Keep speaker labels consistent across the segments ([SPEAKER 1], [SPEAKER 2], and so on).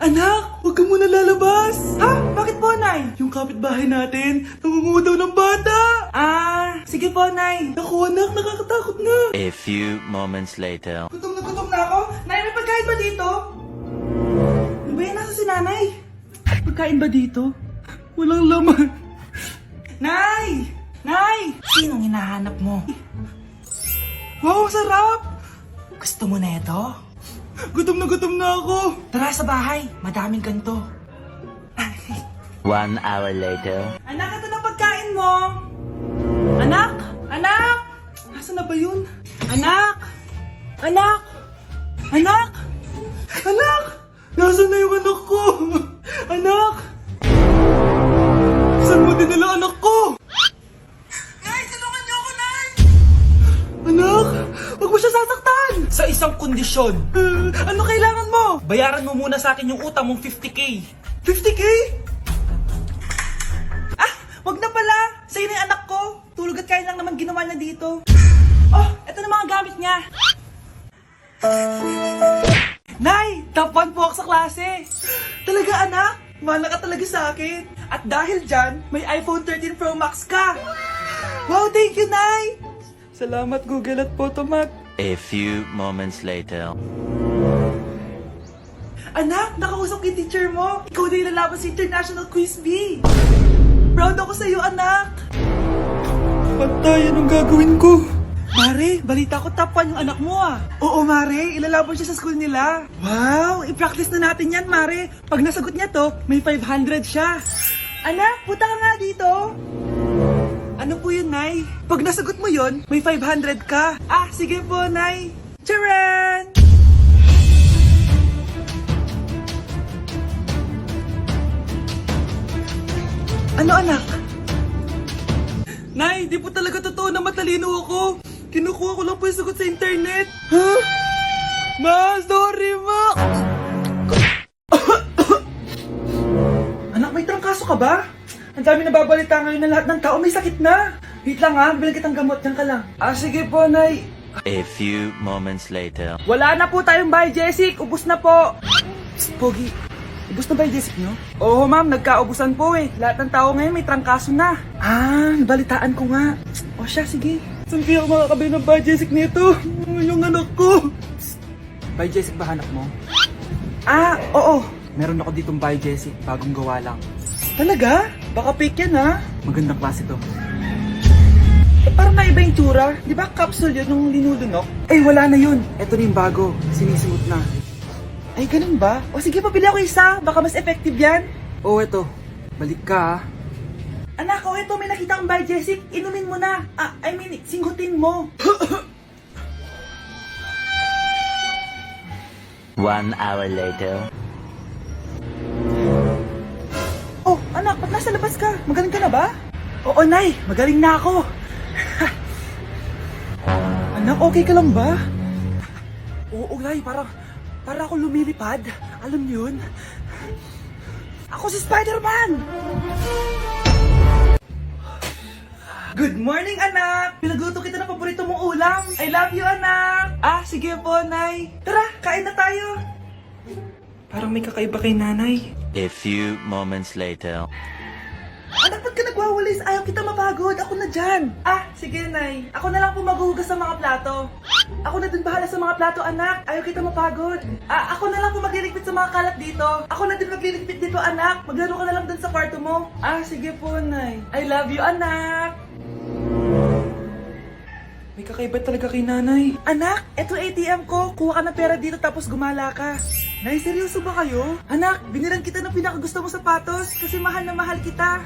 [SPEAKER 1] Anak, huwag ka muna lalabas! Ha? Bakit po, Nay? Yung kapitbahay natin, nangungudaw ng bata! Sige po, Nay. Naku, anak, nakakatakot na.
[SPEAKER 2] A few moments later.
[SPEAKER 1] Gutom na ako. Nay, may pagkain ba dito? Ano ba yan? Nasa si Nanay? Pagkain ba dito? Walang laman. Nay! Nay! Sinong hinahanap mo? Wow, sarap! Gusto mo na ito? Gutom na ako. Tara sa bahay, madaming ganito.
[SPEAKER 2] 1 hour later.
[SPEAKER 1] Anak, ito na pagkain mo. Anak! Anak! Nasaan na ba yun? Anak! Anak! Anak! Anak! Nasaan na yung anak ko? Anak! Saan mo dinala anak ko? Nay, tulungan niyo ako, Nay! Anak! Huwag mo siya sasaktan! Sa isang kondisyon. Ano kailangan mo? Bayaran mo muna sa akin yung utang mong 50k. 50k? Wag na pala! Sa'yo na yung anak ko! Tulog at kain lang naman ginawa niya dito. Oh, eto na mga gamit niya. Nay! Top 1 po ako sa klase! Talaga anak? Mahal ka talaga sa akin. At dahil dyan, may iPhone 13 Pro Max ka! Wow, thank you, Nay! Salamat Google at Photomac.
[SPEAKER 2] A few moments later.
[SPEAKER 1] Anak, nakausap yung teacher mo. Ikaw na yung lalaban sa International Quiz Bee. Proud ako sa'yo, anak. Patay, anong gagawin ko? Mare, balita ko top 1 yung anak mo Oo, Mare, ilalaban siya sa school nila. Wow, i-practice na natin yan, Mare. Pag nasagot niya to, may 500 siya. Anak, punta ka nga dito. Ano po yun, Nay? Pag nasagot mo yun, may 500 ka. Sige po, Nay. Charan! Ano, anak? Nay, di po talaga totoo na matalino ako. Kinukuha ko lang po yung sagot sa internet. Ha? Ma, sorry, ma! Anak, may trangkaso ka ba? Ang dami nababalita ngayon na lahat ng tao may sakit na. Wait lang bilang kitang gamot, dyan ka lang. Sige po, Nay.
[SPEAKER 2] A few moments later.
[SPEAKER 1] Wala na po tayong bahay, Jessic. Ubus na po. Pogi, ubus na ba yung Jessic nyo? Oo, ma'am. Nagkaubusan po Lahat ng tao ngayon may trangkaso na. Nabalitaan ko nga. O siya, sige. Saan kaya ako makakabili ng bahay, Jessic nito? Yung anak ko. Bahay, Jessic ba hanap mo? Oo. Meron ako ditong bahay, Jessic. Bagong gawa lang. Talaga? Baka fake yan, Magandang klase to. Parang naiba yung tsura. Di ba capsule yun nung linulunok? Wala na yun. Ito na yung bago. Sinisuot na. Ay, ganun ba? O sige, pabili ako isa. Baka mas effective yan. Eto. Balik ka, Anak, ito. May nakita kang bahay, Jessic. Inumin mo na. Singhutin mo.
[SPEAKER 2] 1 hour later.
[SPEAKER 1] Anak, ba't nasa labas ka? Magaling ka na ba? Oo, Nay. Magaling na ako. Anak, okay ka lang ba? Oo, Nay. Para ako lumilipad. Alam niyo yun? Ako si Spider-Man! Good morning, anak! Pinagluto kita ng paborito mong ulam. I love you, anak! Sige po, Nay. Tara, kain na tayo. Parang may kakaiba kay nanay.
[SPEAKER 2] A few moments later.
[SPEAKER 1] Anak, ba't ka nagwawalis? Ayaw kita mapagod. Ako na dyan. Sige, Nay. Ako na lang po maghuhugas sa mga plato. Ako na din bahala sa mga plato, anak. Ayaw kita mapagod. Ako na lang po magliligpit sa mga kalat dito. Ako na din magliligpit dito, anak. Maglaro ka na lang dun sa kwarto mo. Sige po, Nay. I love you, anak. May kakaiba talaga kay nanay. Anak, eto ATM ko. Kuha ka ng pera dito tapos gumala ka. Nay, seryoso ba kayo? Anak, binilan kita ng pinakagusto mo sapatos kasi mahal na mahal kita.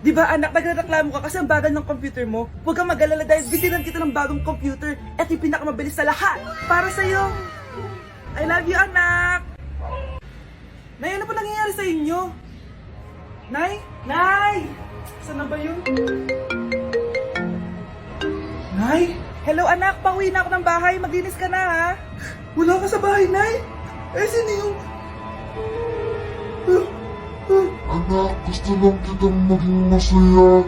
[SPEAKER 1] Di ba anak, nagreklamo ka kasi ang bagal ng computer mo? Huwag kang mag-alala dahil binilan kita ng bagong computer. Eto yung pinakamabilis sa lahat. Para sa'yo. I love you, anak. Nay, ano pa nangyayari sa inyo? Nay? Nay! Saan na ba yun? Nay? Hello anak, pauwi na ako ng bahay. Maglinis ka na ha. Wala ka sa bahay, Nay? Sino yung...
[SPEAKER 3] Anak, gusto lang kitang maging masaya.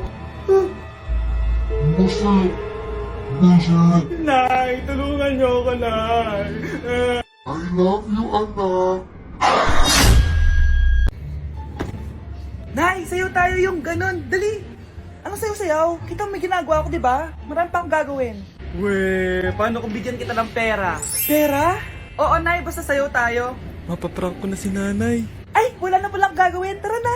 [SPEAKER 3] Masaya.
[SPEAKER 1] Nay, tulungan niyo ako, Nay.
[SPEAKER 3] I love you, anak.
[SPEAKER 1] sayo tayo yung ganon. Dali. Ano sayo-sayaw? Kita may ginagawa ko, di ba? Marami pa akong gagawin. Weh, paano kung bigyan kita ng pera? Pera? Oo, Nay, basta sayo tayo.
[SPEAKER 4] Mapaprank ko na si nanay.
[SPEAKER 1] Ay, wala na palang gagawin. Tara na.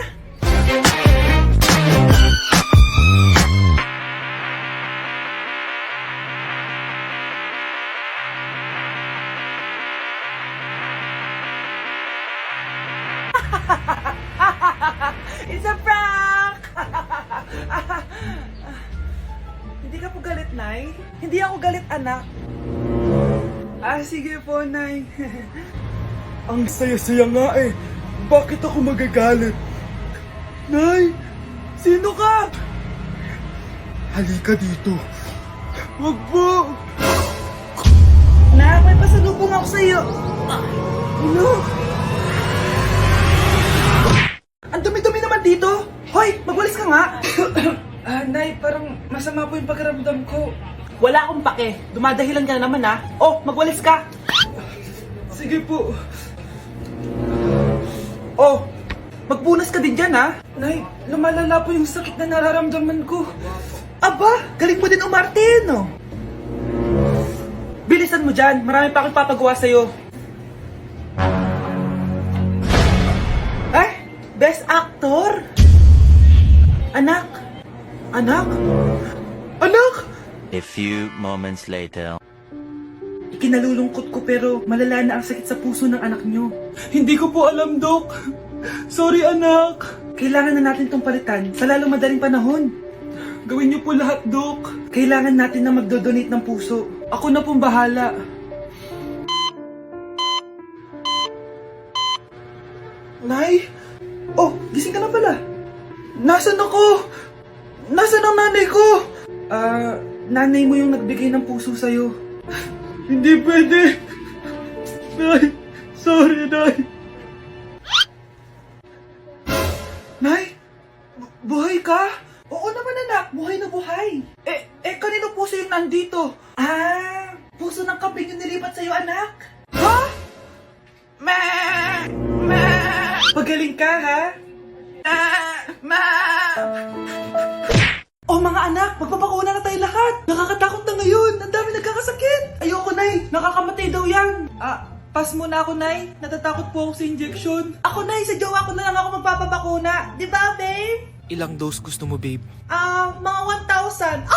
[SPEAKER 1] It's a prank! Hindi ka po galit, Nay? Hindi ako galit, anak. Sige po, Nay.
[SPEAKER 4] Ang saya-saya nga eh. Bakit ako magagalit? Nay!
[SPEAKER 1] Sino ka?
[SPEAKER 4] Halika dito. Wag po!
[SPEAKER 1] Nak, may pasalubong ako sa'yo. Ano? Ang dumi-dumi naman dito. Hoy, magwalis ka nga. Nay, parang masama po yung pakiramdam ko. Wala akong pake. Dumadahilan ka na naman, ha? Oh, magwalis ka. Sige po. Oh, magpunas ka din dyan, ha? Nay, lumalala po yung sakit na nararamdaman ko. Aba, galing mo din umarte, no? Bilisan mo dyan, marami pa akong papagawa sa'yo. Best Actor? Anak? Anak? Anak?
[SPEAKER 2] A few moments later.
[SPEAKER 1] Ikinalulungkot ko pero malala na ang sakit sa puso ng anak nyo. Hindi ko po alam, Dok. Sorry, anak. Kailangan na natin tong palitan sa lalong madaling panahon. Gawin niyo po lahat, Dok. Kailangan natin na magdodonate ng puso. Ako na pong bahala. Nay? Oh, gising ka na pala. Nasaan ako? Nasaan ang nanay ko? Nanay mo yung nagbigay ng puso sa'yo. Hindi pwede. Nay, sorry, Nay. Nay? Buhay ka? Oo naman, anak. Buhay na buhay. Kanino puso yung nandito? Puso ng kambing yung nilipat sa'yo, anak. Ha? Pagaling ka, ha? Oh, mga anak, magpapakuna na tayo lahat. Nakakatakot na ngayon. Ang dami nagkakasakit. Ayoko, Nay. Nakakamatay daw yan. Pas muna ako, Nay. Natatakot po ako sa injection. Ako, Nay. Sa jowa ko na lang ako magpapabakuna. Di ba, babe?
[SPEAKER 4] Ilang dose gusto mo, babe?
[SPEAKER 1] Mga 1,000.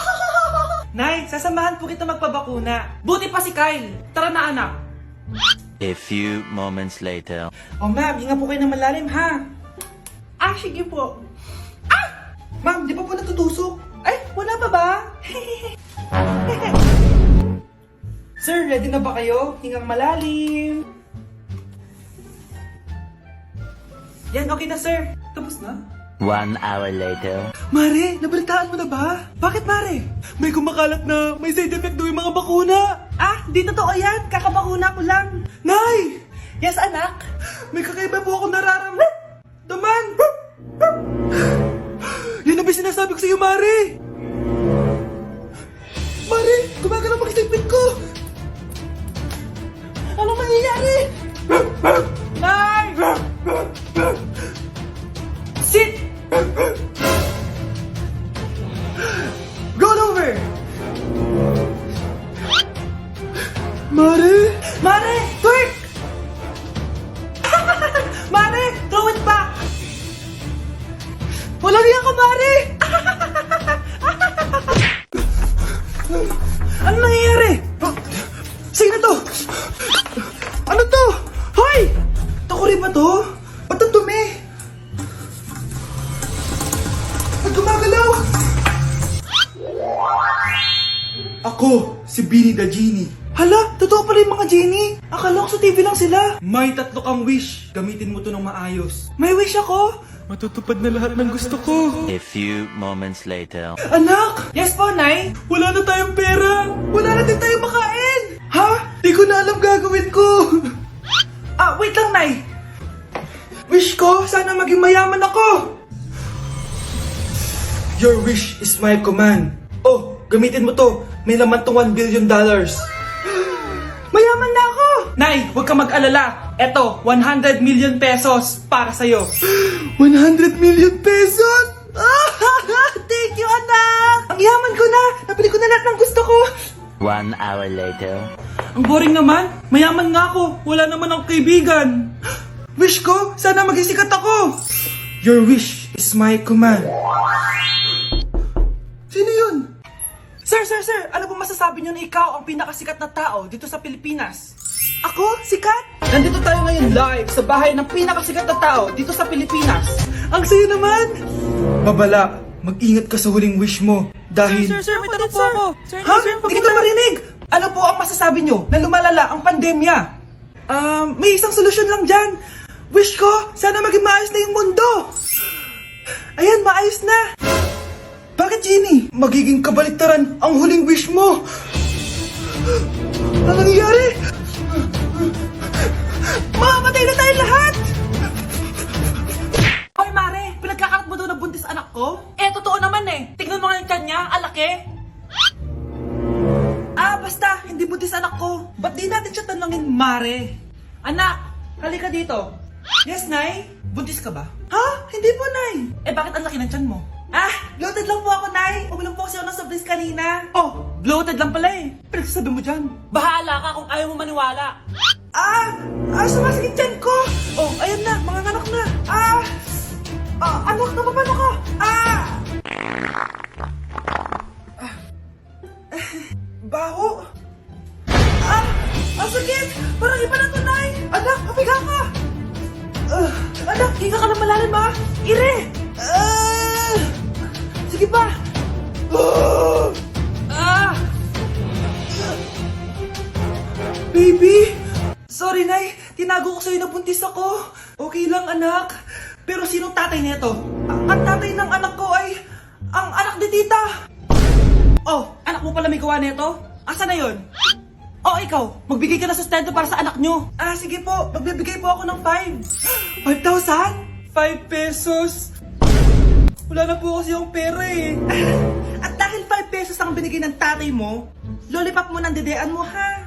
[SPEAKER 1] Nay, sasamahan po kita magpabakuna. Buti pa si Kyle. Tara na, anak.
[SPEAKER 2] A few moments later.
[SPEAKER 1] Oh, ma'am, hinga po kayo ng malalim, ha? Sige po. Ma'am, di pa po natutusok? Ay, wala pa ba? Sir, ready na ba kayo? Hingang malalim. Yan, okay na, sir. Tapos na?
[SPEAKER 2] 1 hour later.
[SPEAKER 1] Mare, nabalitaan mo na ba? Bakit, Mare? May kumakalat na may side effect daw yung mga bakuna. Di totoo yan. Kakabakuna ko lang. Nay! Yes, anak? May kakaiba po ako nararamdaman. Yan ang ba sinasabi ko sa'yo, Mare? Mare, gumagalaw mag-isipin ko. Ano mangyayari? Nay! Sit! Roll over! Mare! Mare! Twerk! Mare! Throw it back! Walang yan ka, Mare! Ano nangyayari? Sino to? Ano to? Hoy! Takuri ba to? Ba't ang dumi? Ba't gumagalaw? Ako, si Beanie the Genie. Hala, totoo pala yung mga genie. Akala ko sa TV lang sila. May 3 kang wish. Gamitin mo to ng maayos. May wish ako?
[SPEAKER 4] Matutupad na lahat ng gusto ko.
[SPEAKER 2] A few moments later.
[SPEAKER 1] Anak! Yes po, Nay? Wala na tayong pera. Wala na din tayong makain. Ha? Di ko na alam gagawin ko. Wait lang, Nay. Wish ko, sana maging mayaman ako. Your wish is my command. Oh, gamitin mo to. May laman tong $1 billion. Mayaman na ako! Nay, huwag ka mag-alala. Eto, 100 million pesos para sa'yo.
[SPEAKER 4] 100 million pesos?
[SPEAKER 1] Thank you, anak! Ang yaman ko na! Nabili ko na lahat ng gusto ko!
[SPEAKER 2] 1 hour later.
[SPEAKER 1] Ang boring naman. Mayaman nga ako. Wala naman akong kaibigan. Wish ko, sana maging sikat ako. Your wish is my command. Sino yun? Sir! Ano po masasabi niyo na ikaw ang pinakasikat na tao dito sa Pilipinas? Ako? Sikat? Nandito tayo ngayon live sa bahay ng pinakasikat na tao dito sa Pilipinas. Ang sayo naman!
[SPEAKER 4] Babala, mag-ingat ka sa huling wish mo. Dahil...
[SPEAKER 1] Sir, may tanong po ako. Ha? Hindi kita marinig! Ano po ang masasabi nyo na lumalala ang pandemya? May isang solusyon lang dyan. Wish ko, sana maging maayos na yung mundo. Ayan, maayos na. Bakit, Genie?
[SPEAKER 4] magiging kabaliktaran ang huling wish mo.
[SPEAKER 1] Ano nangyayari? Mamamatay na tayo lahat! Hoy, Mare, pinagkakarat mo daw na buntis anak ko? Totoo naman Tignan mo nga yung tiyan niya, alaki. Basta, hindi buntis anak ko. Ba't di natin siya tanongin, Mare? Anak, halika dito. Yes, Nay? Buntis ka ba? Ha? Hindi po, Nay. Bakit ang laki ng tiyan mo? Bloated lang po ako, Nay. Uminom po kasi ako ng soft kanina. Oh, bloated lang pala Pinagsasabi mo dyan. Bahala ka kung ayaw mo maniwala. Sumasakit tiyan ko. Oh, ayan na, mga anak na. Anak, napapano ka? Baho. Ang sakit. Parang iba na to, Nay. Anak, papiga ka. Anak, hinga ka na malalim, ha? Ire. Sige pa. Baby. Sorry, Nay. Tinago ko sa'yo na buntis ako. Okay lang, anak. Pero sinong tatay nito? Ang tatay ng anak ko ay ang anak ni tita. Oh, anak mo pala may gawa nito? Asa na yon? Oh, ikaw, magbigay ka na sustento para sa anak nyo. Sige po, magbibigay po ako ng 5. 5,000? 5 pesos? Wala na po kasi yung pera At dahil 5 pesos ang binigay ng tatay mo, lollipop mo ng dedean mo, ha?